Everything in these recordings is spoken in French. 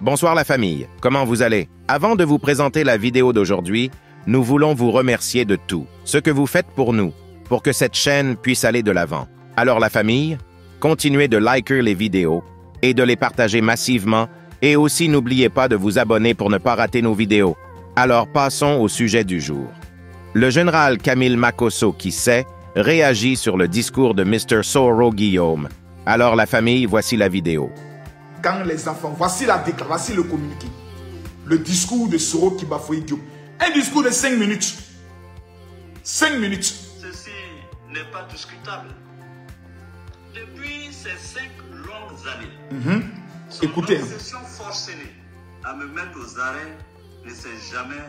Bonsoir la famille, comment vous allez? Avant de vous présenter la vidéo d'aujourd'hui, nous voulons vous remercier de tout, ce que vous faites pour nous, pour que cette chaîne puisse aller de l'avant. Alors la famille, continuez de liker les vidéos et de les partager massivement et aussi n'oubliez pas de vous abonner pour ne pas rater nos vidéos. Alors passons au sujet du jour. Le général Camille Makosso, qui sait, réagit sur le discours de Mr. Soro Guillaume. Alors la famille, voici la vidéo. Quand les enfants, voici la déclaration, voici le communiqué. Le discours de Soro qui bafouille Guillaume. Un discours de 5 minutes. 5 minutes. Ceci n'est pas discutable. Depuis ces 5 longues années, son Écoutez. obsession forcenée à me mettre aux arrêts ne s'est jamais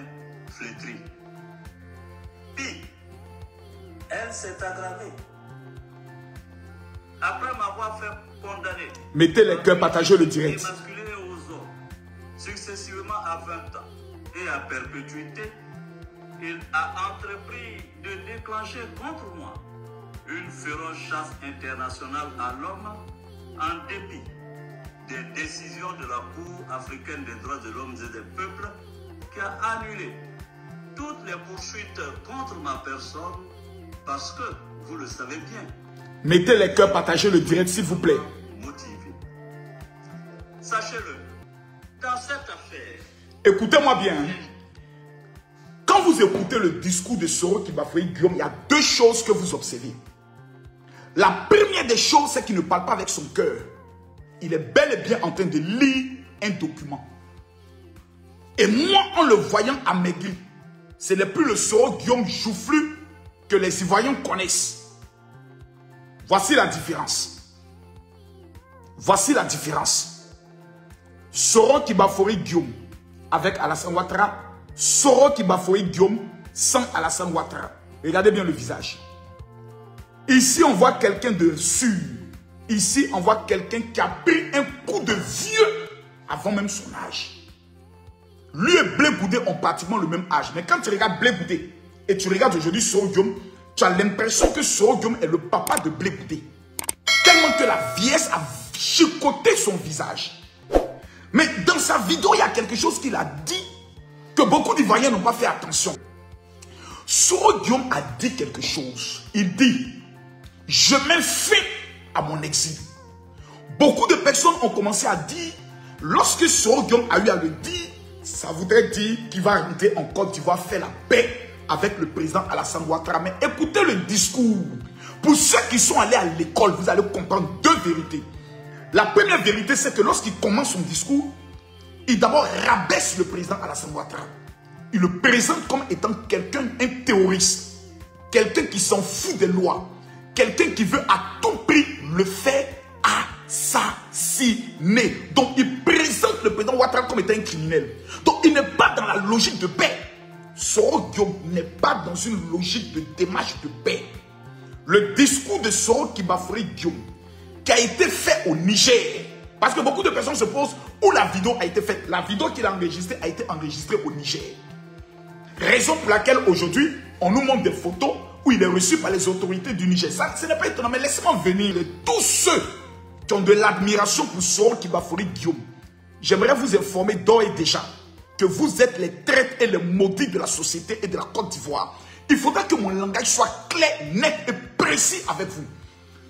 flétrie. Puis, elle s'est aggravée. Après m'avoir fait condamner, Mettez les cœurs, partagez le direct. émasculé aux hommes, successivement à 20 ans et à perpétuité, il a entrepris de déclencher contre moi une féroce chasse internationale à l'homme en dépit des décisions de la Cour africaine des droits de l'homme et des peuples qui a annulé toutes les poursuites contre ma personne parce que, vous le savez bien, Mettez les cœurs, partagez le direct s'il vous plaît. motivé. Sachez-le, dans cette affaire, Écoutez-moi bien. Quand vous écoutez le discours de Soro qui bafouille Guillaume, il y a deux choses que vous observez. La première des choses, c'est qu'il ne parle pas avec son cœur. Il est bel et bien en train de lire un document. Et moi, en le voyant amaigri, ce n'est plus le Soro Guillaume joufflu que les Ivoiriens connaissent. Voici la différence. Voici la différence. Soro qui bafouille Guillaume avec Alassane Ouattara. Soro qui bafouille Guillaume sans Alassane Ouattara. Regardez bien le visage. Ici, on voit quelqu'un de sûr. Ici, on voit quelqu'un qui a pris un coup de vieux avant même son âge. Lui et Blé Goudé ont pratiquement le même âge. Mais quand tu regardes Blé Goudé et tu regardes aujourd'hui Soro Guillaume, tu as l'impression que Soro Guillaume est le papa de Blé Goudé. Tellement que la vieillesse a chicoté son visage. Mais dans sa vidéo, il y a quelque chose qu'il a dit que beaucoup d'Ivoiriens n'ont pas fait attention. Soro Guillaume a dit quelque chose. Il dit, je mets fin à mon exil. Beaucoup de personnes ont commencé à dire, lorsque Soro Guillaume a eu à le dire, ça voudrait dire qu'il va rentrer en Côte d'Ivoire faire la paix avec le président Alassane Ouattara. Mais écoutez le discours. Pour ceux qui sont allés à l'école, vous allez comprendre deux vérités. La première vérité, c'est que lorsqu'il commence son discours, il d'abord rabaisse le président Alassane Ouattara. Il le présente comme étant quelqu'un, un terroriste. Quelqu'un qui s'en fout des lois. Quelqu'un qui veut à tout prix le faire assassiner. Donc il présente le président Ouattara comme étant un criminel. Donc il n'est pas dans la logique de paix. Soro Guillaume n'est pas dans une logique de démarche de paix. Le discours de Soro qui bafouille Guillaume, qui a été fait au Niger. Parce que beaucoup de personnes se posent où la vidéo a été faite. La vidéo qu'il a enregistrée a été enregistrée au Niger. Raison pour laquelle aujourd'hui, on nous montre des photos où il est reçu par les autorités du Niger. Ça, ce n'est pas étonnant, mais laissez-moi venir. Tous ceux qui ont de l'admiration pour Soro qui bafouille Guillaume, j'aimerais vous informer d'ores et déjà que vous êtes les traîtres et les maudits de la société et de la Côte d'Ivoire. Il faudra que mon langage soit clair, net et précis avec vous.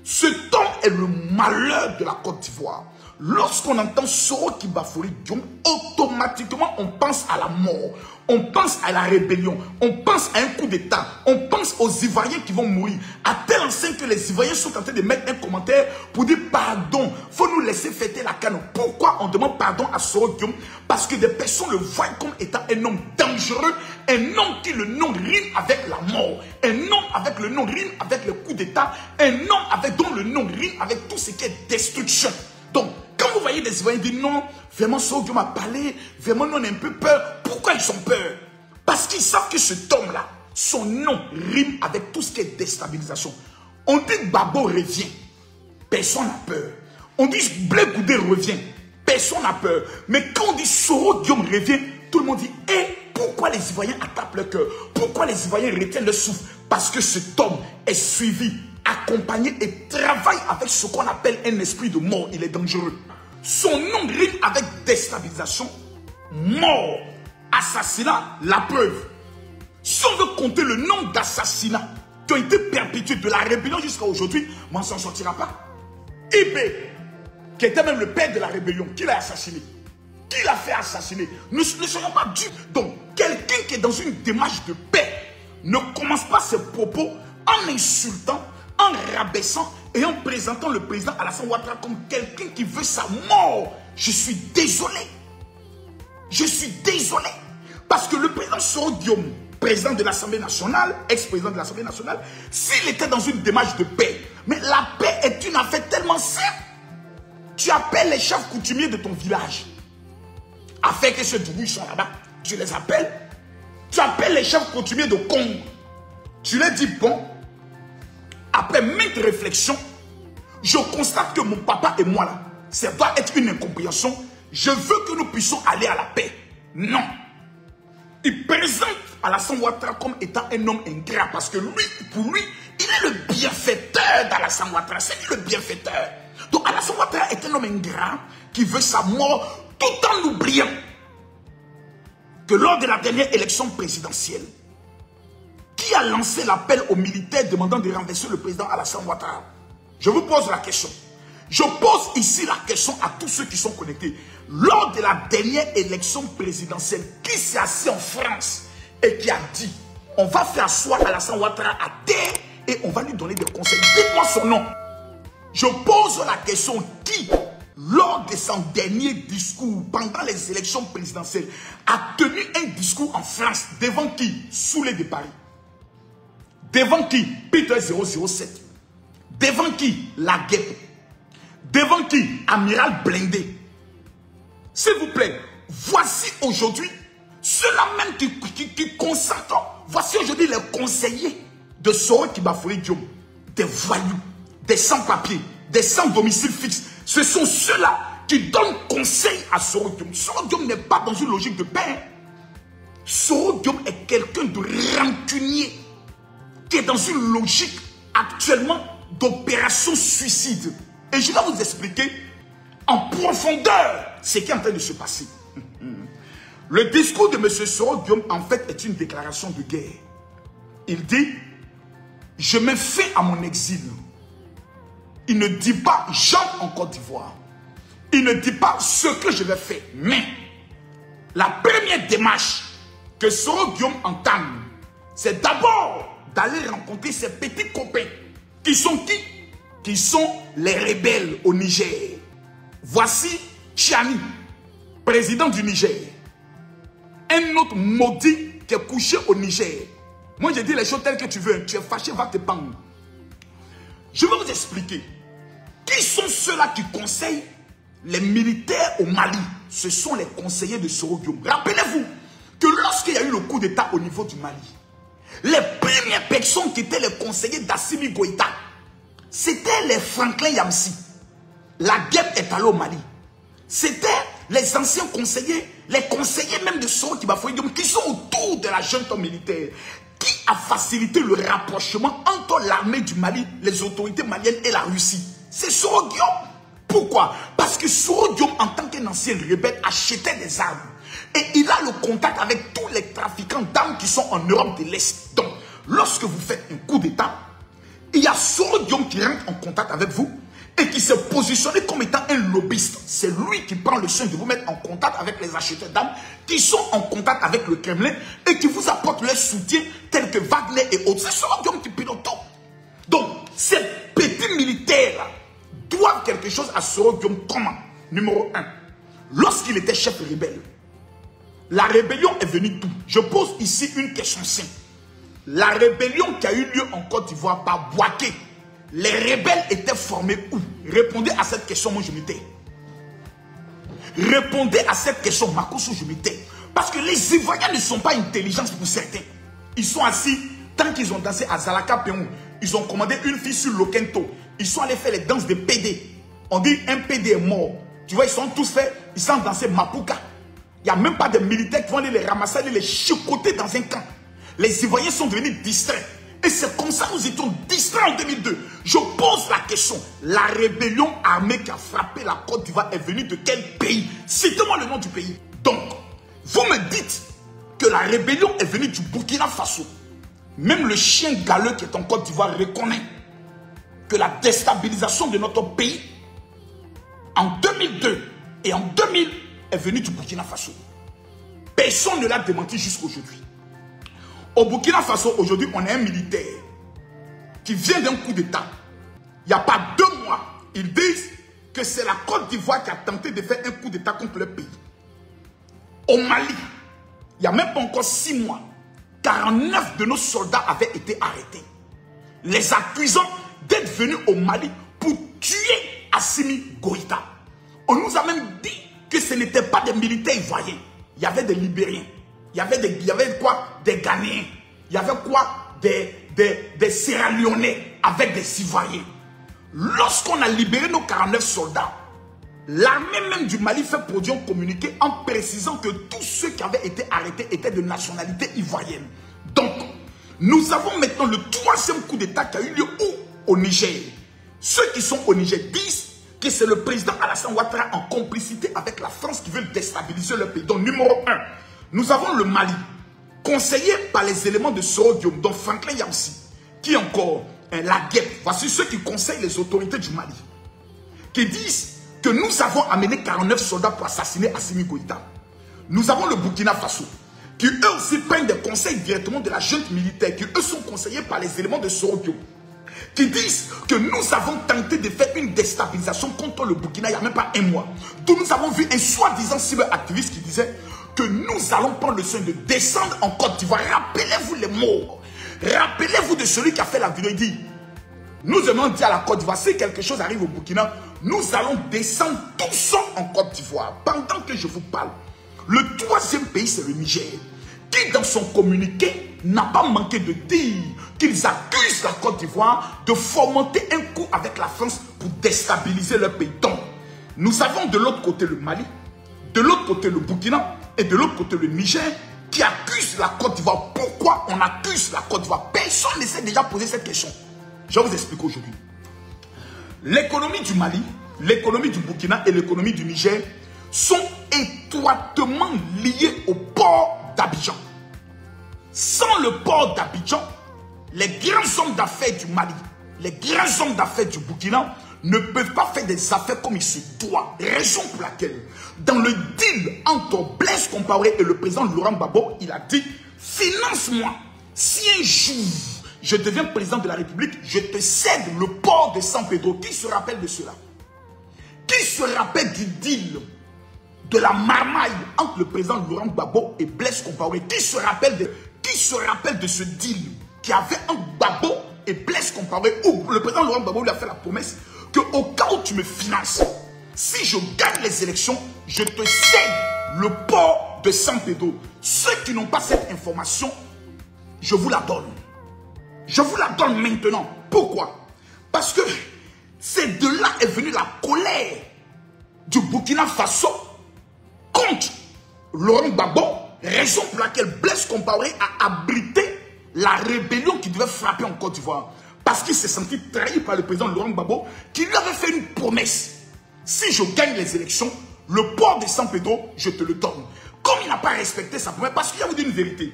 Cet homme est le malheur de la Côte d'Ivoire. Lorsqu'on entend Soro qui bafouille Guillaume, automatiquement on pense à la mort, on pense à la rébellion, on pense à un coup d'État, on pense aux Ivoiriens qui vont mourir. À tel enseigne que les Ivoiriens sont en train de mettre un commentaire pour dire pardon, il faut nous laisser fêter la canne. Pourquoi on demande pardon à Soro Guillaume? Parce que des personnes le voient comme étant un homme dangereux, un homme qui le nom rime avec la mort, un homme avec le nom rime avec le coup d'État, un homme dont le nom rime avec tout ce qui est destruction. Donc, quand vous voyez des Ivoiriens dire non, vraiment Soro Guillaume a parlé, vraiment nous on a un peu peur. Pourquoi ils ont peur? Parce qu'ils savent que cet homme-là, son nom rime avec tout ce qui est déstabilisation. On dit que Babo revient, personne n'a peur. On dit que Blé Goudé revient, personne n'a peur. Mais quand on dit Soro Guillaume revient, tout le monde dit, pourquoi les Ivoiriens attaquent leur cœur? Pourquoi les Ivoiriens retiennent le souffle? Parce que cet homme est suivi, accompagné et travaille avec ce qu'on appelle un esprit de mort. Il est dangereux. Son nom rime avec déstabilisation, mort, assassinat, la preuve. Si on veut compter le nombre d'assassinats qui ont été perpétués de la rébellion jusqu'à aujourd'hui, on ne s'en sortira pas. Ibé, qui était même le père de la rébellion, qui l'a assassiné? Qui l'a fait assassiner? Ne soyons pas dupes. Donc, quelqu'un qui est dans une démarche de paix ne commence pas ses propos en insultant, en rabaissant et en présentant le président Alassane Ouattara comme quelqu'un qui veut sa mort. Je suis désolé. Je suis désolé. Parce que le président Soro Guillaume, président de l'Assemblée nationale, ex-président de l'Assemblée nationale, s'il était dans une démarche de paix, mais la paix est une affaire tellement simple. Tu appelles les chefs coutumiers de ton village, afin que ceux du ils sont là-bas, tu les appelles. Tu appelles les chefs coutumiers de Congo, tu leur dis bon, après maintes réflexions, je constate que mon papa et moi là, ça doit être une incompréhension. Je veux que nous puissions aller à la paix. Non. Il présente Alassane Ouattara comme étant un homme ingrat parce que lui, pour lui, il est le bienfaiteur d'Alassane Ouattara. C'est lui le bienfaiteur. Donc Alassane Ouattara est un homme ingrat qui veut sa mort tout en oubliant que lors de la dernière élection présidentielle, qui a lancé l'appel aux militaires demandant de renverser le président Alassane Ouattara? Je vous pose la question. Je pose ici la question à tous ceux qui sont connectés. Lors de la dernière élection présidentielle, qui s'est assis en France et qui a dit on va faire asseoir Alassane Ouattara à terre et on va lui donner des conseils? Dites-moi son nom. Je pose la question, qui, lors de son dernier discours, pendant les élections présidentielles, a tenu un discours en France devant qui? Soulé de Paris. Devant qui? Peter 007. Devant qui? La Guêpe. Devant qui? Amiral Blindé. S'il vous plaît, voici aujourd'hui ceux-là même qui consentent. Voici aujourd'hui les conseillers de Soro Kibafoué Diom. Des voyous, des sans-papiers, des sans-domicile fixe. Ce sont ceux-là qui donnent conseil à Soro Diom. Soro Diom n'est pas dans une logique de paix. Soro Diom est quelqu'un de rancunier qui est dans une logique actuellement d'opération suicide. Et je vais vous expliquer en profondeur ce qui est en train de se passer. Le discours de M. Soro Guillaume, en fait, est une déclaration de guerre. Il dit, je mets fin à mon exil. Il ne dit pas, j'entre en Côte d'Ivoire. Il ne dit pas ce que je vais faire. Mais, la première démarche que Soro Guillaume entame, c'est d'abord d'aller rencontrer ses petits copains. Qui sont qui? Qui sont les rebelles au Niger. Voici Chiani, président du Niger. Un autre maudit qui est couché au Niger. Moi, je dis les choses telles que tu veux. Tu es fâché, va te pendre. Je vais vous expliquer. Qui sont ceux-là qui conseillent les militaires au Mali? Ce sont les conseillers de Soro Guillaume. Rappelez-vous que lorsqu'il y a eu le coup d'État au niveau du Mali, les premières personnes qui étaient les conseillers d'Assimi Goïta, c'était les Franklin Yamsi. La Guêpe est allée au Mali. C'était les anciens conseillers, les conseillers même de Soro Kibafoué Diom qui sont autour de la junte militaire, qui a facilité le rapprochement entre l'armée du Mali, les autorités maliennes et la Russie. C'est Soro Guillaume. Pourquoi? Parce que Soro Guillaume, en tant qu'un ancien rebelle, achetait des armes. Et il a le contact avec tous les trafiquants d'armes qui sont en Europe de l'Est. Donc, lorsque vous faites un coup d'État, il y a Soro Guillaume qui rentre en contact avec vous et qui s'est positionné comme étant un lobbyiste. C'est lui qui prend le soin de vous mettre en contact avec les acheteurs d'armes qui sont en contact avec le Kremlin et qui vous apportent leur soutien tel que Wagner et autres. C'est Soro Guillaume qui pilote tout. Donc, ces petits militaires doivent quelque chose à Soro Guillaume. Comment? Numéro 1. Lorsqu'il était chef rebelle, la rébellion est venue d'où? Je pose ici une question simple. La rébellion qui a eu lieu en Côte d'Ivoire par Bouaké, les rebelles étaient formés où? Répondez à cette question, moi je m'étais. Répondez à cette question, Makoso, je m'étais. Parce que les Ivoiriens ne sont pas intelligents pour certains. Ils sont assis, tant qu'ils ont dansé à Zalaka Péon, ils ont commandé une fille sur Lokento. Ils sont allés faire les danses de PD. On dit un PD est mort. Tu vois, ils sont tous faits, ils sont dansés Mapuka. Il n'y a même pas de militaires qui vont aller les ramasser, aller les chicoter dans un camp. Les Ivoiriens sont devenus distraits. Et c'est comme ça que nous étions distraits en 2002. Je pose la question. La rébellion armée qui a frappé la Côte d'Ivoire est venue de quel pays? Citez-moi le nom du pays. Donc, vous me dites que la rébellion est venue du Burkina Faso. Même le chien galeux qui est en Côte d'Ivoire reconnaît que la déstabilisation de notre pays en 2002 et en 2000 est venue du Burkina Faso. Personne ne l'a démenti jusqu'à aujourd'hui. Au Burkina Faso, aujourd'hui, on a un militaire qui vient d'un coup d'État. Il n'y a pas 2 mois, ils disent que c'est la Côte d'Ivoire qui a tenté de faire un coup d'État contre le pays. Au Mali, il n'y a même pas encore 6 mois, 49 de nos soldats avaient été arrêtés, les accusant d'être venus au Mali pour tuer Assimi Goïta. On nous a même dit que ce n'étaient pas des militaires ivoiriens. Il y avait des Libériens. Il y avait quoi? Des Ghanéens. Il y avait quoi? Des Sierra Leonais avec des Ivoiriens. Lorsqu'on a libéré nos 49 soldats, l'armée même du Mali fait produire un communiqué en précisant que tous ceux qui avaient été arrêtés étaient de nationalité ivoirienne. Donc, nous avons maintenant le 3e coup d'État qui a eu lieu où? Au Niger. Ceux qui sont au Niger disent que c'est le président Alassane Ouattara en complicité avec la France qui veut déstabiliser le pays. Donc, numéro 1, nous avons le Mali, conseillé par les éléments de Soro Guillaume, dont Franklin Yamsi, qui est encore la guêpe. Voici ceux qui conseillent les autorités du Mali, qui disent que nous avons amené 49 soldats pour assassiner Assimi Goïta. Nous avons le Burkina Faso, qui eux aussi prennent des conseils directement de la junte militaire, qui eux sont conseillés par les éléments de Soro Guillaume, qui disent que nous avons tenté de faire une déstabilisation contre le Burkina il n'y a même pas 1 mois. Donc nous avons vu un soi-disant cyberactiviste qui disait que nous allons prendre le soin de descendre en Côte d'Ivoire. Rappelez-vous les mots. Rappelez-vous de celui qui a fait la vidéo. Il dit, nous aimons dire à la Côte d'Ivoire, si quelque chose arrive au Burkina, nous allons descendre tous en Côte d'Ivoire. Pendant que je vous parle, le 3e pays, c'est le Niger, qui dans son communiqué n'a pas manqué de dire qu'ils accusent la Côte d'Ivoire de fomenter un coup avec la France pour déstabiliser leur pays. Donc, nous avons de l'autre côté le Mali, de l'autre côté le Burkina et de l'autre côté le Niger qui accusent la Côte d'Ivoire. Pourquoi on accuse la Côte d'Ivoire? Personne ne s'est déjà posé cette question. Je vais vous expliquer aujourd'hui. L'économie du Mali, l'économie du Burkina et l'économie du Niger sont étroitement liées au port d'Abidjan. Sans le port d'Abidjan, les grands hommes d'affaires du Mali, les grands hommes d'affaires du Burkina ne peuvent pas faire des affaires comme il se doit. Raison pour laquelle, dans le deal entre Blaise Compaoré et le président Laurent Gbagbo, il a dit, finance-moi. Si un jour je deviens président de la République, je te cède le port de San Pedro. Qui se rappelle de cela? Qui se rappelle du deal de la marmaille entre le président Laurent Gbagbo et Blaise Compaoré? Qui se rappelle de ce deal qui avait entre Gbagbo et Blaise Compaoré, où le président Laurent Gbagbo lui a fait la promesse qu'au cas où tu me finances, si je gagne les élections, je te cède le port de San Pedro. Ceux qui n'ont pas cette information, je vous la donne. Je vous la donne maintenant. Pourquoi? Parce que c'est de là est venue la colère du Burkina Faso contre Laurent Gbagbo, raison pour laquelle Blaise Compaoré a abrité la rébellion qui devait frapper en Côte d'Ivoire. Parce qu'il s'est senti trahi par le président Laurent Gbagbo, qui lui avait fait une promesse. Si je gagne les élections, le port de San Pedro, je te le donne. Comme il n'a pas respecté sa promesse, parce qu'il y a vous dit une vérité.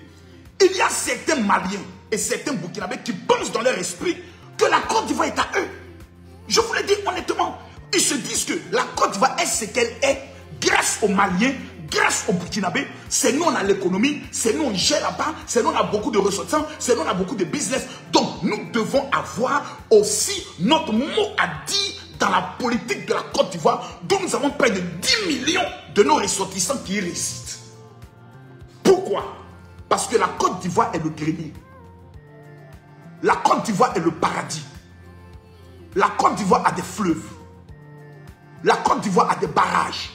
Il y a certains Maliens et certains Burkinabés qui pensent dans leur esprit que la Côte d'Ivoire est à eux. Je vous le dis honnêtement. Ils se disent que la Côte d'Ivoire est ce qu'elle est grâce aux Maliens, grâce aux Burkinabés. C'est nous on a l'économie, c'est nous on gère là-bas, c'est nous on a beaucoup de ressortissants, c'est nous on a beaucoup de business. Donc nous devons avoir aussi notre mot à dire dans la politique de la Côte d'Ivoire, dont nous avons près de 10 millions de nos ressortissants qui y résident. Pourquoi? Parce que la Côte d'Ivoire est le grenier. La Côte d'Ivoire est le paradis. La Côte d'Ivoire a des fleuves. La Côte d'Ivoire a des barrages.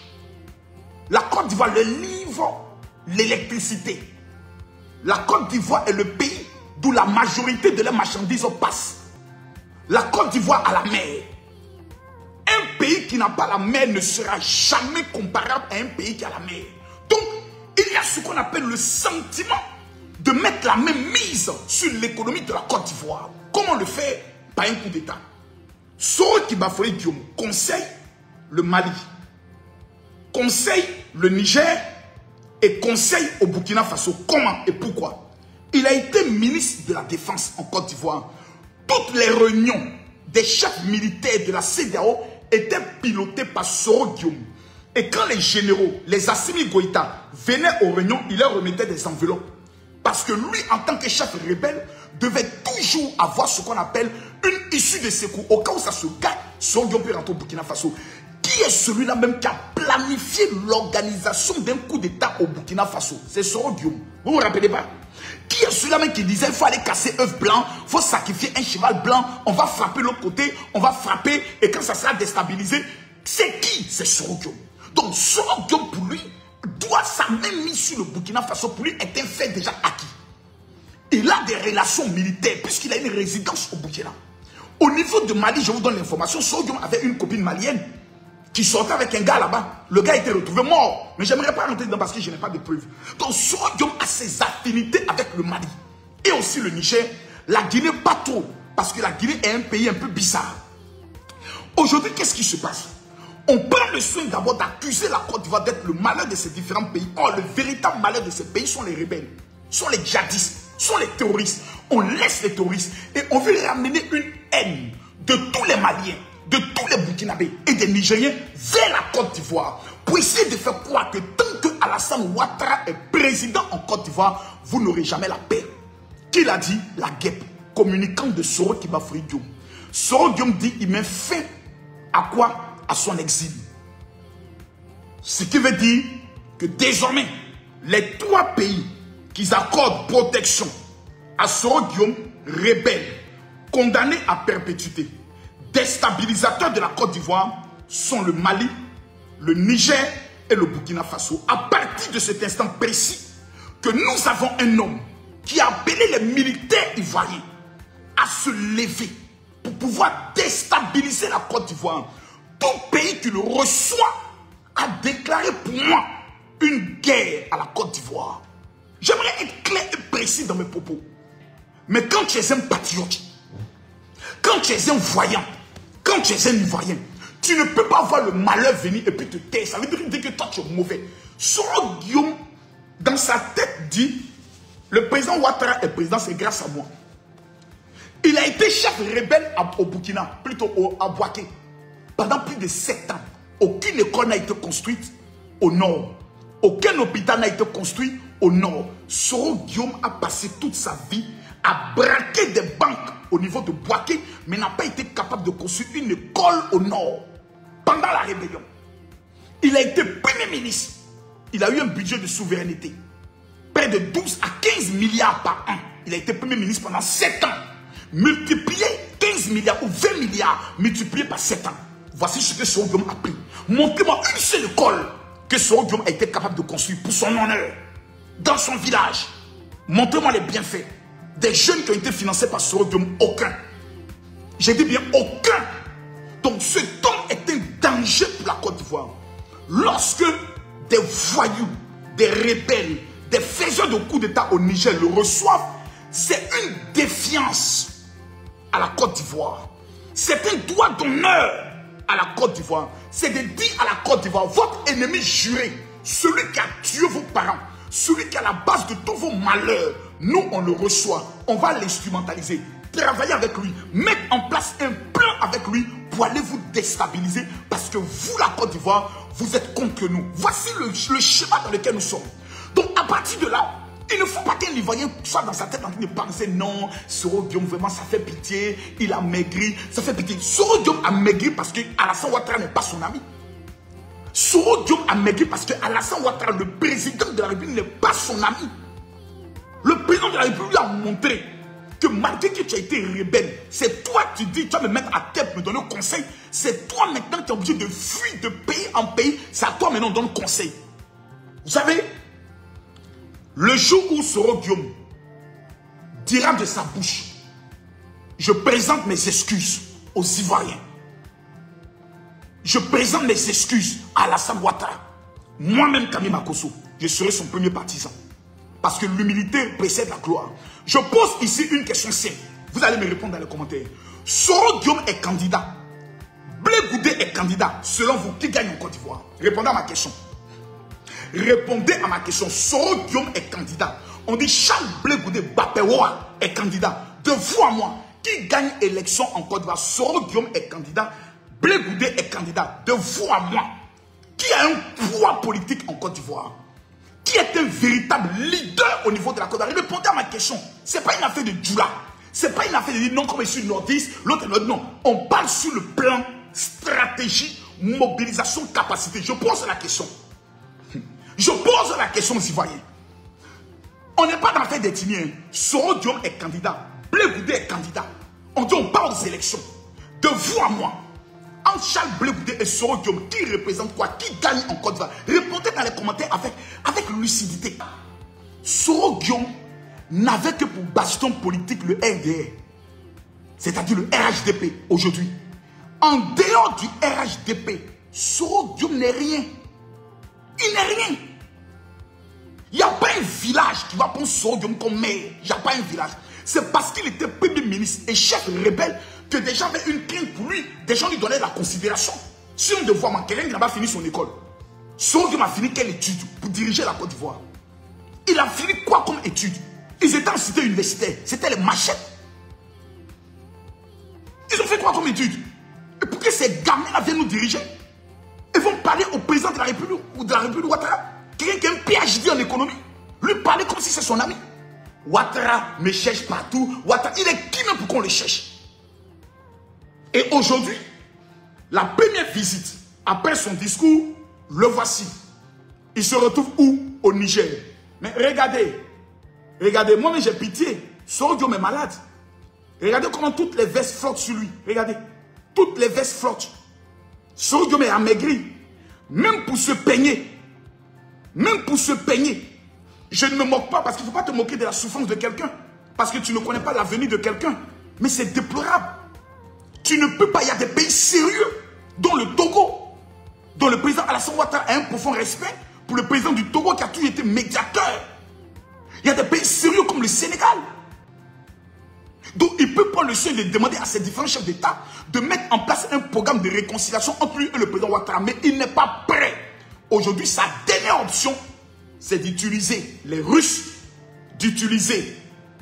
La Côte d'Ivoire le livre l'électricité. La Côte d'Ivoire est le pays d'où la majorité de leurs marchandises passent. La Côte d'Ivoire a la mer. Un pays qui n'a pas la mer ne sera jamais comparable à un pays qui a la mer. Donc, il y a ce qu'on appelle le sentiment de mettre la même mise sur l'économie de la Côte d'Ivoire. Comment le faire? Par un coup d'État. Soro Kibafoye Guillaume conseille le Mali, conseille le Niger et conseille au Burkina Faso. Comment et pourquoi? Il a été ministre de la Défense en Côte d'Ivoire. Toutes les réunions des chefs militaires de la CEDEAO étaient pilotées par Soro Guillaume. Et quand les généraux, les Assimi Goïta venaient aux réunions, il leur remettait des enveloppes. Parce que lui, en tant que chef rebelle, devait toujours avoir ce qu'on appelle une issue de secours. Au cas où ça se gâte, Soro Guillaume peut rentrer au Burkina Faso. Qui est celui-là même qui a planifié l'organisation d'un coup d'État au Burkina Faso? C'est Soro Guillaume. Vous ne vous rappelez pas? Qui est celui-là même qui disait il faut aller casser œuf blanc, il faut sacrifier un cheval blanc, on va frapper l'autre côté, on va frapper et quand ça sera déstabilisé, c'est qui? C'est Soro Guillaume. Donc Soro Guillaume pour lui, doit sa même mise sur le Burkina Faso pour lui est un fait déjà acquis. Il a des relations militaires puisqu'il a une résidence au Burkina. Au niveau de Mali, je vous donne l'information, Soro Guillaume avait une copine malienne qui sortait avec un gars là-bas. Le gars était retrouvé mort. Mais je n'aimerais pas rentrer dedans parce que je n'ai pas de preuves. Donc Soro Guillaume a ses affinités avec le Mali. Et aussi le Niger. La Guinée, pas trop. Parce que la Guinée est un pays un peu bizarre. Aujourd'hui, qu'est-ce qui se passe? On prend le soin d'abord d'accuser la Côte d'Ivoire d'être le malheur de ces différents pays. Or, le véritable malheur de ces pays sont les rebelles, sont les djihadistes, sont les terroristes. On laisse les terroristes et on veut ramener une haine de tous les Maliens, de tous les Burkinabés et des Nigériens vers la Côte d'Ivoire pour essayer de faire croire que tant que Alassane Ouattara est président en Côte d'Ivoire, vous n'aurez jamais la paix. Qui l'a dit? La guêpe, communicant de Soro Kibafoye Guillaume. Soro Guillaume dit il met fin à quoi? À son exil. Ce qui veut dire que désormais, les 3 pays qui accordent protection à Soro Guillaume, rebelle, condamné à perpétuité, déstabilisateur de la Côte d'Ivoire, sont le Mali, le Niger et le Burkina Faso. À partir de cet instant précis, que nous avons un homme qui a appelé les militaires ivoiriens à se lever pour pouvoir déstabiliser la Côte d'Ivoire. Tout pays qui le reçoit a déclaré pour moi une guerre à la Côte d'Ivoire. J'aimerais être clair et précis dans mes propos. Mais quand tu es un patriote, quand tu es un voyant, quand tu es un Ivoirien, tu ne peux pas voir le malheur venir et puis te taire. Ça veut dire que toi tu es mauvais. Soro Guillaume, dans sa tête, dit le président Ouattara est président, c'est grâce à moi. Il a été chef rebelle au Burkina, plutôt à Bouaké. Pendant plus de 7 ans, aucune école n'a été construite au nord. Aucun hôpital n'a été construit au nord. Soro Guillaume a passé toute sa vie à braquer des banques au niveau de Bouaké, mais n'a pas été capable de construire une école au nord. Pendant la rébellion, il a été premier ministre. Il a eu un budget de souveraineté. Près de 12 à 15 milliards par an. Il a été premier ministre pendant 7 ans. Multiplié 15 milliards ou 20 milliards, multiplié par 7 ans. Voici ce que Soro Guillaume a pris. Montrez-moi une seule école que Soro Guillaume a été capable de construire pour son honneur. Dans son village. Montrez-moi les bienfaits. Des jeunes qui ont été financés par Soro Guillaume, aucun. J'ai dit bien aucun. Donc cet homme est un danger pour la Côte d'Ivoire. Lorsque des voyous, des rebelles, des faiseurs de coups d'État au Niger le reçoivent, c'est une défiance à la Côte d'Ivoire. C'est un droit d'honneur à la Côte d'Ivoire. C'est de dire à la Côte d'Ivoire, votre ennemi juré, celui qui a tué vos parents, celui qui est à la base de tous vos malheurs, nous on le reçoit, on va l'instrumentaliser, travailler avec lui, mettre en place un plan avec lui pour aller vous déstabiliser parce que vous, la Côte d'Ivoire, vous êtes contre nous. Voici le schéma dans lequel nous sommes. Donc à partir de là, il ne faut pas qu'un Ivoirien soit dans sa tête en train de penser non, Soro Guillaume, vraiment, ça fait pitié, il a maigri, ça fait pitié. Soro Guillaume a maigri parce que Alassane Ouattara n'est pas son ami. Soro Guillaume a maigri parce que Alassane Ouattara, le président de la République, n'est pas son ami. Le président de la République a montré que malgré que tu as été rebelle, c'est toi qui dis, tu vas me mettre à tête, me donner conseil. C'est toi maintenant qui es obligé de fuir de pays en pays. C'est à toi maintenant qu'on donne conseil. Vous savez, le jour où Soro Guillaume dira de sa bouche, je présente mes excuses aux Ivoiriens. Je présente mes excuses à Alassane Ouattara. Moi-même, Kami Makosso, je serai son premier partisan. Parce que l'humilité précède la gloire. Je pose ici une question simple. Vous allez me répondre dans les commentaires. Soro Guillaume est candidat. Blé Goudé est candidat. Selon vous, qui gagne en Côte d'Ivoire? Répondez à ma question. Répondez à ma question. Soro Guillaume est candidat. On dit Charles Blé Goudé Bapewa est candidat. De vous à moi, qui gagne élection en Côte d'Ivoire? Soro Guillaume est candidat. Blé Goudé est candidat. De vous à moi, qui a un poids politique en Côte d'Ivoire? Qui est un véritable leader au niveau de la Côte d'Ivoire? Répondez à ma question. Ce n'est pas une affaire de Djoula. Ce n'est pas une affaire de dire non, comme je suis nordiste, l'autre est nord. Non. On parle sur le plan stratégie, mobilisation, capacité. Je pose la question. Je pose la question aux Ivoiriens. On n'est pas dans l'affaire des Timiens. Soro Guillaume est candidat. Blé Goudé est candidat. On dit on parle aux élections. De vous à moi. Entre Charles Blé Goudé et Soro Guillaume, qui représente quoi? Qui gagne en Côte d'Ivoire? Répondez dans les commentaires avec lucidité. Soro Guillaume n'avait que pour baston politique le RDR, c'est-à-dire le RHDP aujourd'hui. En dehors du RHDP, Soro Guillaume n'est rien. Il n'est rien. Il n'y a pas un village qui va prendre Soro Guillaume comme maire. Il n'y a pas un village. C'est parce qu'il était premier ministre et chef rebelle que des gens avaient une crainte pour lui. Des gens lui donnaient la considération. Si on devait voir, quelqu'un qui n'a pas fini son école. Soro Guillaume a fini quelle étude pour diriger la Côte d'Ivoire? Il a fini quoi comme étude? Ils étaient en cité universitaire. C'était les machettes. Ils ont fait quoi comme étude? Et pour que ces gamins-là viennent nous diriger? Ils vont parler au président de la République ou de la République Ouattara. Quelqu'un qui a un PhD en économie. Lui parler comme si c'est son ami. Ouattara me cherche partout. Ouattara, il est qui même pour qu'on le cherche? Et aujourd'hui, la première visite, après son discours, le voici. Il se retrouve où? Au Niger. Mais regardez, regardez, moi j'ai pitié. Soro Guillaume est malade. Regardez comment toutes les vestes flottent sur lui. Regardez, toutes les vestes flottent. Soro Guillaume est amaigri. Même pour se peigner. Même pour se peigner. Je ne me moque pas parce qu'il ne faut pas te moquer de la souffrance de quelqu'un. Parce que tu ne connais pas l'avenir de quelqu'un. Mais c'est déplorable. Tu ne peux pas, il y a des pays sérieux, dont le Togo, dont le président Alassane Ouattara a un profond respect pour le président du Togo qui a toujours été médiateur. Il y a des pays sérieux comme le Sénégal. Donc il peut prendre le soin de demander à ses différents chefs d'État de mettre en place un programme de réconciliation entre lui et le président Ouattara. Mais il n'est pas prêt. Aujourd'hui, sa dernière option, c'est d'utiliser les Russes, d'utiliser,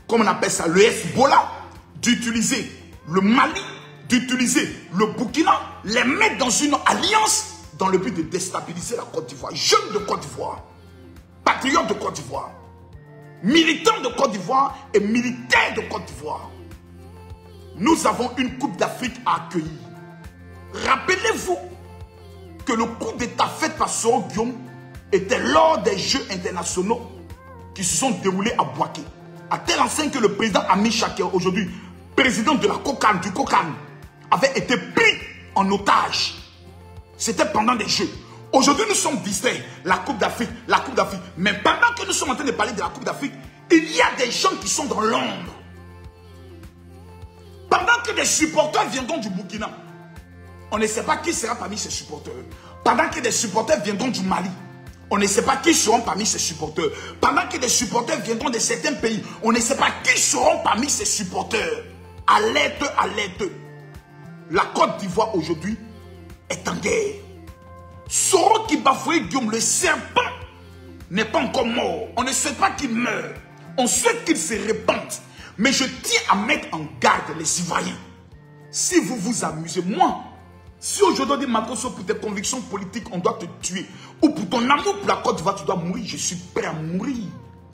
comme on appelle ça, le Hezbollah, d'utiliser le Mali, d'utiliser le Burkina, les mettre dans une alliance dans le but de déstabiliser la Côte d'Ivoire. Jeunes de Côte d'Ivoire, patriotes de Côte d'Ivoire, militants de Côte d'Ivoire et militaires de Côte d'Ivoire. Nous avons une Coupe d'Afrique à accueillir. Rappelez-vous que le coup d'État fait par Soro Guillaume était lors des Jeux internationaux qui se sont déroulés à Bouaké. À telle enseigne que le président Ami Chaker, aujourd'hui président de la COCAN, du COCAN, avait été pris en otage. C'était pendant des Jeux. Aujourd'hui, nous sommes distraits. La Coupe d'Afrique, la Coupe d'Afrique. Mais pendant que nous sommes en train de parler de la Coupe d'Afrique, il y a des gens qui sont dans l'ombre. Pendant que des supporters viendront du Burkina, on ne sait pas qui sera parmi ces supporters. Pendant que des supporters viendront du Mali, on ne sait pas qui seront parmi ces supporters. Pendant que des supporters viendront de certains pays, on ne sait pas qui seront parmi ces supporters. Alerte, alerte. La Côte d'Ivoire aujourd'hui est en guerre. Soro qui bafouille Guillaume, le serpent, n'est pas encore mort. On ne souhaite pas qu'il meure. On souhaite qu'il se répande. Mais je tiens à mettre en garde les Ivoiriens. Si vous vous amusez, moi, si aujourd'hui on dit Makosso, pour tes convictions politiques, on doit te tuer, ou pour ton amour pour la Côte d'Ivoire, tu dois mourir, je suis prêt à mourir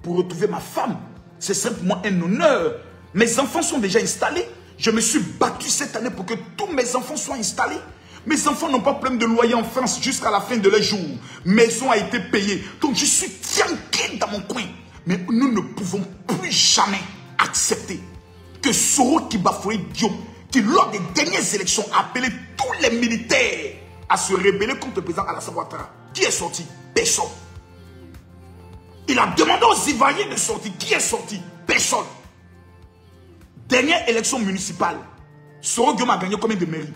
pour retrouver ma femme. C'est simplement un honneur. Mes enfants sont déjà installés. Je me suis battu cette année pour que tous mes enfants soient installés. Mes enfants n'ont pas problème de loyer en France jusqu'à la fin de leur jour. Maison a été payée. Donc je suis tranquille dans mon coin. Mais nous ne pouvons plus jamais accepter que Soro qui bafouait Guillaume, qui lors des dernières élections a appelé tous les militaires à se rebeller contre le président Alassane Ouattara. Qui est sorti? Personne. Il a demandé aux Ivoiriens de sortir. Qui est sorti? Personne. Dernière élection municipale, Soro Guillaume a gagné combien de mairies?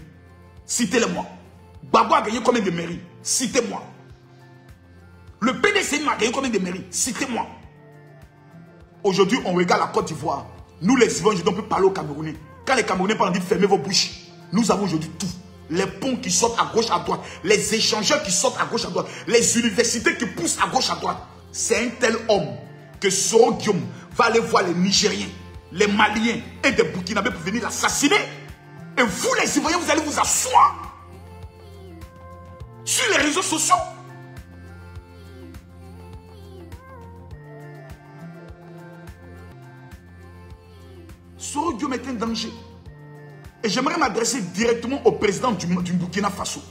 Citez-les-moi. Babo a gagné combien de mairies? Citez-moi. Le PDCM a gagné combien de mairies? Citez-moi. Aujourd'hui, on regarde la Côte d'Ivoire. Nous, les Ivoiriens, on peut parler aux Camerounais. Quand les Camerounais parlent, on dit fermez vos bouches. Nous avons aujourd'hui tout. Les ponts qui sortent à gauche, à droite. Les échangeurs qui sortent à gauche, à droite. Les universités qui poussent à gauche, à droite. C'est un tel homme que Soro Guillaume va aller voir les Nigériens, les Maliens et des Burkinabés pour venir l'assassiner. Et vous, les Ivoiriens, vous allez vous asseoir sur les réseaux sociaux. Soro Guillaume est un danger. Et j'aimerais m'adresser directement au président du Burkina Faso.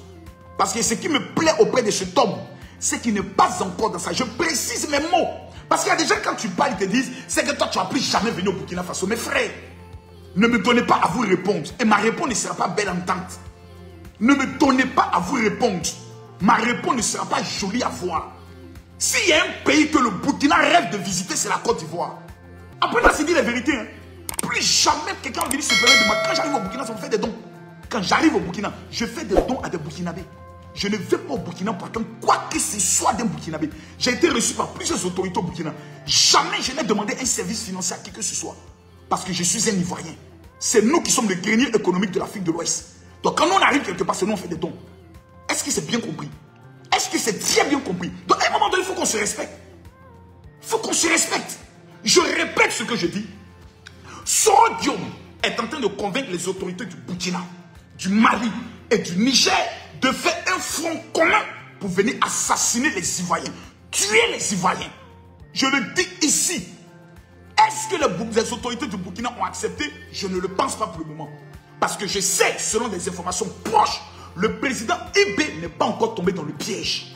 Parce que ce qui me plaît auprès de cet homme, c'est qu'il n'est pas encore dans ça. Je précise mes mots. Parce qu'il y a des gens, quand tu parles, ils te disent, c'est que toi, tu n'as plus jamais venu au Burkina Faso. Mes frères, ne me donnez pas à vous répondre. Et ma réponse ne sera pas belle entente. Ne me donnez pas à vous répondre. Ma réponse ne sera pas jolie à voir. S'il y a un pays que le Burkina rêve de visiter, c'est la Côte d'Ivoire. Après, là, c'est dit la vérité. Hein. Plus jamais quelqu'un va venir se plaindre de moi. Quand j'arrive au Burkina, ça me fait des dons. Quand j'arrive au Burkina, je fais des dons à des Burkinabés. Je ne vais pas au Burkina pour attendre quoi que ce soit d'un Burkinabé. J'ai été reçu par plusieurs autorités au Burkina. Jamais je n'ai demandé un service financier à qui que ce soit. Parce que je suis un Ivoirien. C'est nous qui sommes le grenier économique de l'Afrique de l'Ouest. Donc quand on arrive quelque part, c'est nous on fait des dons. Est-ce que c'est bien compris? Est-ce que c'est très bien compris? Donc à un moment donné, il faut qu'on se respecte. Il faut qu'on se respecte. Je répète ce que je dis. Soro Guillaume est en train de convaincre les autorités du Burkina, du Mali et du Niger de faire un front commun pour venir assassiner les Ivoiriens, tuer les Ivoiriens. Je le dis ici. Est-ce que les autorités du Burkina ont accepté? Je ne le pense pas pour le moment. Parce que je sais, selon des informations proches, le président Ibé n'est pas encore tombé dans le piège.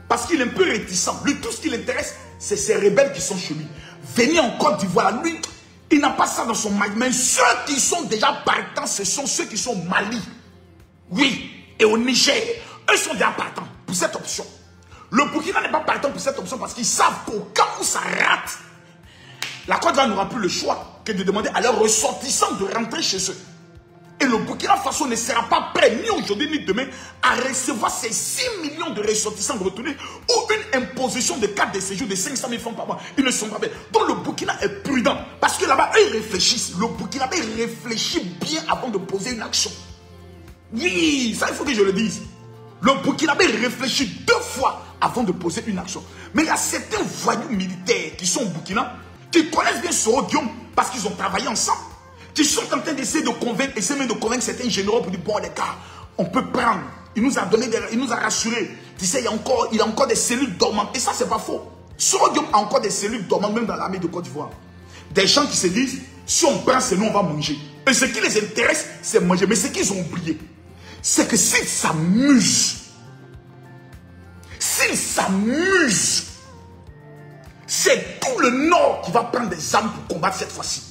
Parce qu'il est un peu réticent. Lui, tout ce qui l'intéresse, c'est ces rebelles qui sont chez lui. Venir en Côte d'Ivoire, lui, il n'a pas ça dans son mind. Mais ceux qui sont déjà partants, ce sont ceux qui sont au Mali. Oui, et au Niger. Eux sont déjà partants pour cette option. Le Burkina n'est pas partant pour cette option parce qu'ils savent qu'au cas où ça rate, la Côte d'Ivoire n'aura plus le choix que de demander à leurs ressortissants de rentrer chez eux. Et le Burkina Faso ne sera pas prêt, ni aujourd'hui ni demain, à recevoir ces 6 millions de ressortissants retournés ou une imposition de carte de séjour de 500 000 francs par mois. Ils ne sont pas prêts. Donc le Burkina est prudent. Parce que là-bas, eux, ils réfléchissent. Le Burkinabé réfléchit bien avant de poser une action. Oui, ça, il faut que je le dise. Le Burkinabé réfléchit 2 fois avant de poser une action. Mais il y a certains voyous militaires qui sont au Burkina, qui connaissent bien Soro Guillaume parce qu'ils ont travaillé ensemble. Qui sont en train d'essayer de convaincre, essayer même de convaincre certains généraux pour dire, bon les gars, on peut prendre. Il nous a donné, il nous a rassuré. Tu sais, il y a encore des cellules dormantes. Et ça, c'est pas faux. Soro Guillaume a encore des cellules dormantes, même dans l'armée de Côte d'Ivoire. Des gens qui se disent, si on prend, c'est nous, on va manger. Et ce qui les intéresse, c'est manger. Mais ce qu'ils ont oublié, c'est que s'ils s'amusent, c'est tout le Nord qui va prendre des armes pour combattre cette fois-ci.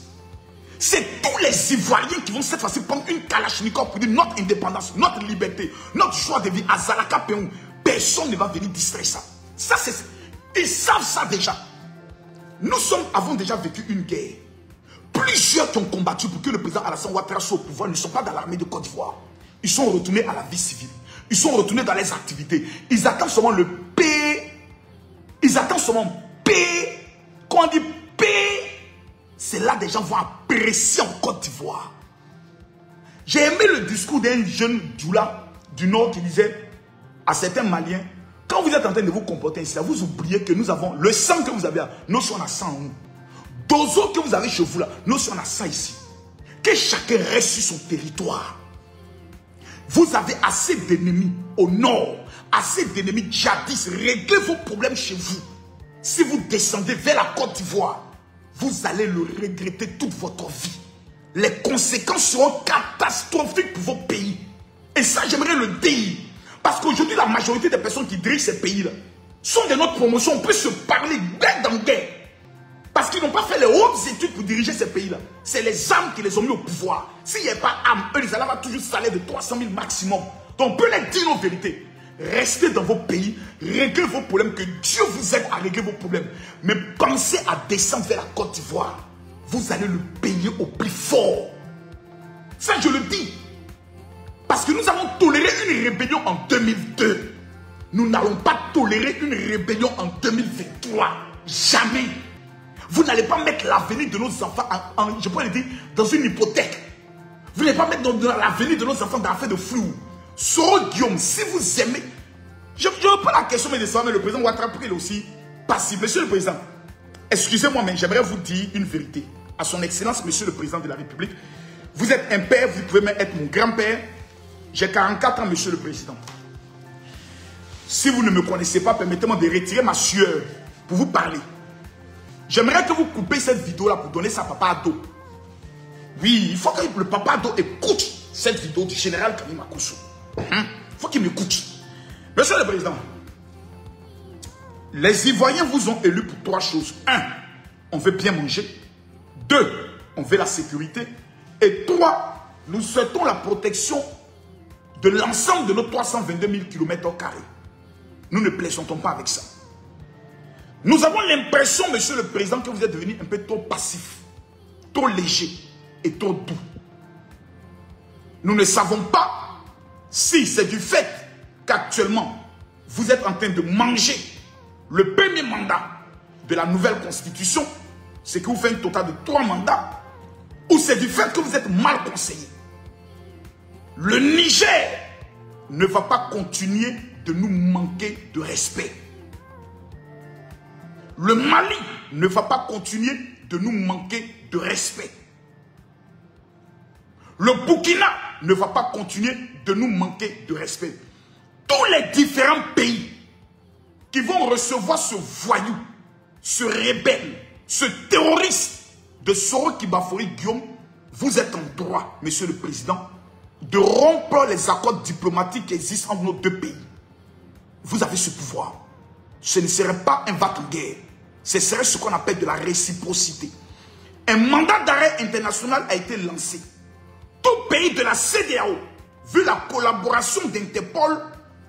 C'est tous les Ivoiriens qui vont cette fois-ci prendre une Kalachnikov pour dire notre indépendance, notre liberté, notre choix de vie à Zalaka Péou. Personne ne va venir distraire ça. Ça c'est, ils savent ça déjà. Nous avons déjà vécu une guerre. Plusieurs qui ont combattu pour que le président Alassane Ouattara soit au pouvoir ne sont pas dans l'armée de Côte d'Ivoire. Ils sont retournés à la vie civile. Ils sont retournés dans les activités. Ils attendent seulement le paix. Ils attendent seulement paix. Quand on dit paix, c'est là que des gens vont apprécier en Côte d'Ivoire. J'ai aimé le discours d'un jeune Djoula du Nord qui disait à certains Maliens, quand vous êtes en train de vous comporter ainsi, vous oubliez que nous avons le sang que vous avez là, nous sommes à 100 en nous. Dozo que vous avez chez vous là, nous sommes à 100 ici. Que chacun reste sur son territoire. Vous avez assez d'ennemis au nord, assez d'ennemis djihadistes. Réglez vos problèmes chez vous. Si vous descendez vers la Côte d'Ivoire, vous allez le regretter toute votre vie. Les conséquences seront catastrophiques pour vos pays. Et ça, j'aimerais le dire. Parce qu'aujourd'hui, la majorité des personnes qui dirigent ces pays-là sont de notre promotion. On peut se parler guerre dans guerre. Parce qu'ils n'ont pas fait les hautes études pour diriger ces pays-là. C'est les armes qui les ont mis au pouvoir. S'il n'y a pas d'armes, eux, les Allemands vont toujours salaire de 300 000 maximum. Donc, on peut les dire nos vérités. Restez dans vos pays, réglez vos problèmes, que Dieu vous aide à régler vos problèmes. Mais pensez à descendre vers la Côte d'Ivoire. Vous allez le payer au plus fort. Ça, je le dis. Parce que nous avons toléré une rébellion en 2002. Nous n'allons pas tolérer une rébellion en 2023. Jamais. Vous n'allez pas mettre l'avenir de nos enfants, je peux le dire, dans une hypothèque. Vous n'allez pas mettre l'avenir de nos enfants dans l'affaire de flou. Soro Guillaume, si vous aimez, je ne veux pas la question, mais le président Ouattara est aussi passif. Monsieur le Président, excusez-moi, mais j'aimerais vous dire une vérité. À son excellence, Monsieur le Président de la République, vous êtes un père, vous pouvez même être mon grand-père. J'ai 44 ans, Monsieur le Président. Si vous ne me connaissez pas, permettez-moi de retirer ma sueur pour vous parler. J'aimerais que vous coupez cette vidéo-là pour donner ça à Papa Ado. Oui, il faut que le Papa Ado écoute cette vidéo du général Kani Makusu. Il faut qu'il m'écoute. Monsieur le Président, les Ivoiriens vous ont élu pour 3 choses. 1, on veut bien manger. 2, on veut la sécurité. Et 3, nous souhaitons la protection de l'ensemble de nos 322 000 km². Nous ne plaisantons pas avec ça. Nous avons l'impression, Monsieur le Président, que vous êtes devenu un peu trop passif, trop léger et trop doux. Nous ne savons pas si c'est du fait qu'actuellement, vous êtes en train de manger le premier mandat de la nouvelle constitution, c'est que vous faites un total de 3 mandats, ou c'est du fait que vous êtes mal conseillé. Le Niger ne va pas continuer de nous manquer de respect. Le Mali ne va pas continuer de nous manquer de respect. Le Burkina ne va pas continuer de nous manquer de respect. Tous les différents pays qui vont recevoir ce voyou, ce rebelle, ce terroriste de Soro Kibafori Guillaume, vous êtes en droit, Monsieur le Président, de rompre les accords diplomatiques qui existent entre nos 2 pays. Vous avez ce pouvoir. Ce ne serait pas un va-t-en-guerre. Ce serait ce qu'on appelle de la réciprocité. Un mandat d'arrêt international a été lancé. Tout pays de la CEDEAO, vu la collaboration d'Interpol,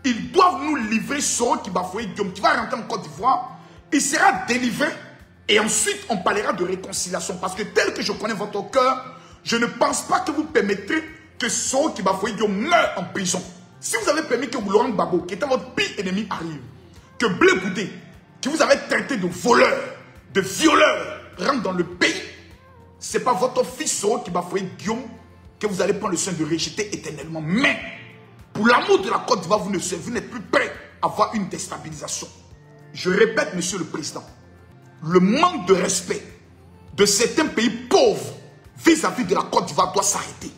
ils doivent nous livrer Soro Kibafori Guillaume qui va rentrer en Côte d'Ivoire. Il sera délivré et ensuite on parlera de réconciliation. Parce que tel que je connais votre cœur, je ne pense pas que vous permettrez que Soro Kibafori Guillaume meure en prison. Si vous avez permis que Laurent Gbagbo, qui était votre pire ennemi, arrive, que Blé Goudé, qui vous avez traité de voleur, de violeur, rentre dans le pays, ce n'est pas votre fils Soro Kibafori Guillaume que vous allez prendre le soin de rejeter éternellement. Mais, pour l'amour de la Côte d'Ivoire, vous n'êtes plus prêt à avoir une déstabilisation. Je répète, Monsieur le Président, le manque de respect de certains pays pauvres vis-à-vis de la Côte d'Ivoire doit s'arrêter.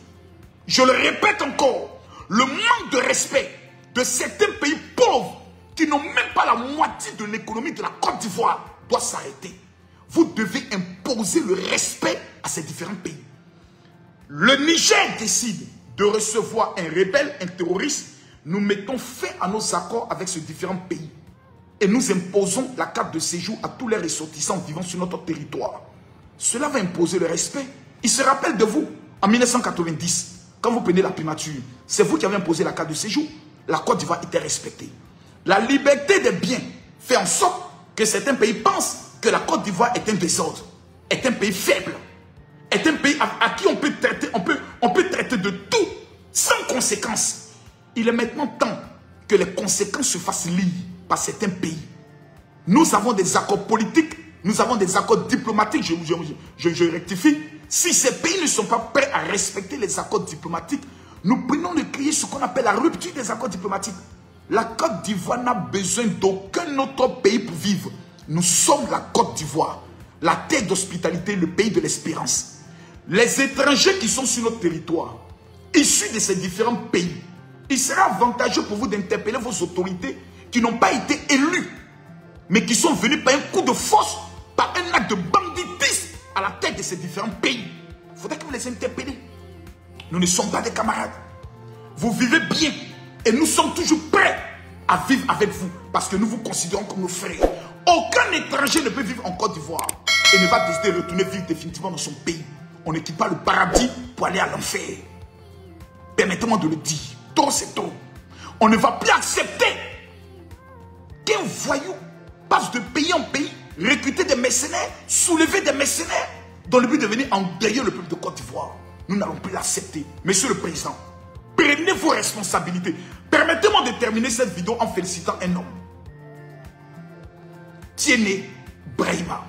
Je le répète encore, le manque de respect de certains pays pauvres qui n'ont même pas la moitié de l'économie de la Côte d'Ivoire doit s'arrêter. Vous devez imposer le respect à ces différents pays. Le Niger décide de recevoir un rebelle, un terroriste. Nous mettons fin à nos accords avec ces différents pays. Et nous imposons la carte de séjour à tous les ressortissants vivant sur notre territoire. Cela va imposer le respect. Il se rappelle de vous, en 1990, quand vous prenez la primature, c'est vous qui avez imposé la carte de séjour. La Côte d'Ivoire était respectée. La liberté des biens fait en sorte que certains pays pensent que la Côte d'Ivoire est un désordre, est un pays faible, est un pays à qui on peut traiter de tout sans conséquences. Il est maintenant temps que les conséquences se fassent lire par certains pays. Nous avons des accords politiques, nous avons des accords diplomatiques, je rectifie. Si ces pays ne sont pas prêts à respecter les accords diplomatiques, nous prenons de créer ce qu'on appelle la rupture des accords diplomatiques. La Côte d'Ivoire n'a besoin d'aucun autre pays pour vivre. Nous sommes la Côte d'Ivoire, la terre d'hospitalité, le pays de l'espérance. Les étrangers qui sont sur notre territoire, issus de ces différents pays, il sera avantageux pour vous d'interpeller vos autorités qui n'ont pas été élus, mais qui sont venus par un coup de force, par un acte de banditisme à la tête de ces différents pays. Il faudrait que vous les interpellez. Nous ne sommes pas des camarades. Vous vivez bien et nous sommes toujours prêts à vivre avec vous parce que nous vous considérons comme nos frères. Aucun étranger ne peut vivre en Côte d'Ivoire et ne va décider de retourner vivre définitivement dans son pays. On ne quitte pas le paradis pour aller à l'enfer. Permettez-moi de le dire. Trop c'est trop. On ne va plus accepter qu'un voyou passe de pays en pays, recruter des mercenaires, soulever des mercenaires, dans le but de venir enguerrir le peuple de Côte d'Ivoire. Nous n'allons plus l'accepter. Monsieur le Président, prenez vos responsabilités. Permettez-moi de terminer cette vidéo en félicitant un homme. Tiene Brahima.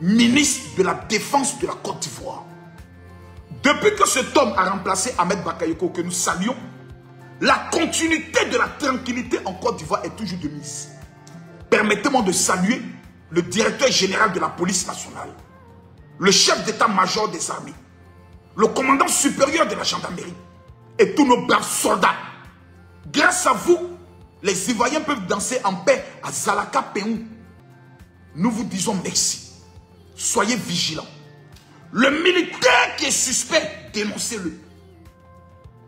ministre de la Défense de la Côte d'Ivoire. Depuis que cet homme a remplacé Ahmed Bakayoko, que nous saluons, la continuité de la tranquillité en Côte d'Ivoire est toujours de mise. Permettez-moi de saluer le directeur général de la police nationale, le chef d'état-major des armées, le commandant supérieur de la gendarmerie et tous nos braves soldats. Grâce à vous, les Ivoiriens peuvent danser en paix à Zalaka, Péou. Nous vous disons merci. Soyez vigilants. Le militaire qui est suspect, dénoncez-le.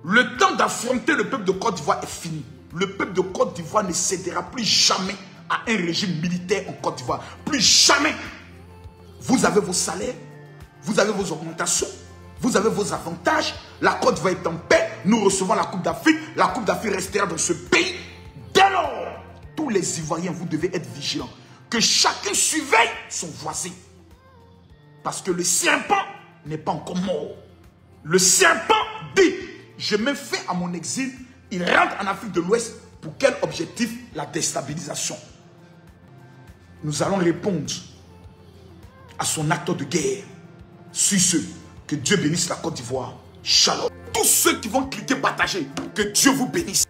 Le temps d'affronter le peuple de Côte d'Ivoire est fini. Le peuple de Côte d'Ivoire ne cédera plus jamais à un régime militaire en Côte d'Ivoire. Plus jamais. Vous avez vos salaires, vous avez vos augmentations, vous avez vos avantages. La Côte d'Ivoire est en paix. Nous recevons la Coupe d'Afrique. La Coupe d'Afrique restera dans ce pays. Dès lors, tous les Ivoiriens, vous devez être vigilants. Que chacun surveille son voisin. Parce que le serpent n'est pas encore mort. Le serpent dit, je mets fin à mon exil. Il rentre en Afrique de l'Ouest. Pour quel objectif? La déstabilisation. Nous allons répondre à son acte de guerre. Sur ce, que Dieu bénisse la Côte d'Ivoire. Shalom. Tous ceux qui vont cliquer, partager, que Dieu vous bénisse.